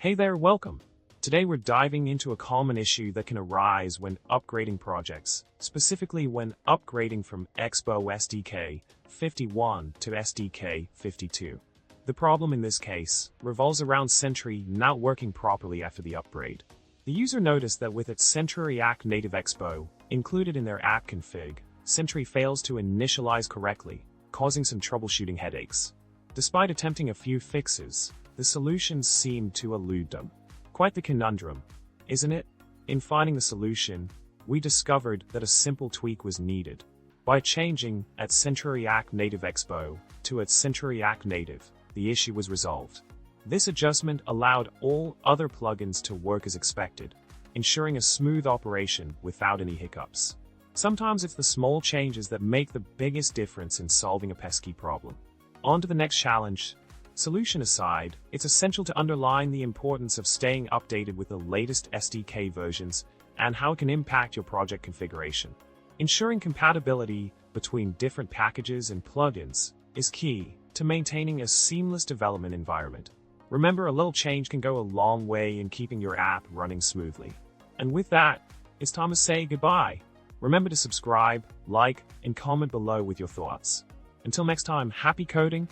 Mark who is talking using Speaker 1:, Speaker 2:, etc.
Speaker 1: Hey there, welcome. Today we're diving into a common issue that can arise when upgrading projects, specifically when upgrading from Expo SDK 51 to SDK 52. The problem in this case revolves around Sentry not working properly after the upgrade. The user noticed that with its Sentry React Native Expo included in their app config, Sentry fails to initialize correctly, causing some troubleshooting headaches. Despite attempting a few fixes, the solutions seemed to elude them. Quite the conundrum, isn't it? In finding the solution, we discovered that a simple tweak was needed. By changing at Sentry React Native Expo to at Sentry React Native, the issue was resolved. This adjustment allowed all other plugins to work as expected, ensuring a smooth operation without any hiccups. Sometimes it's the small changes that make the biggest difference in solving a pesky problem. On to the next challenge. Solution aside, it's essential to underline the importance of staying updated with the latest SDK versions and how it can impact your project configuration. Ensuring compatibility between different packages and plugins is key to maintaining a seamless development environment. Remember, a little change can go a long way in keeping your app running smoothly. And with that, it's time to say goodbye. Remember to subscribe, like, and comment below with your thoughts. Until next time, happy coding!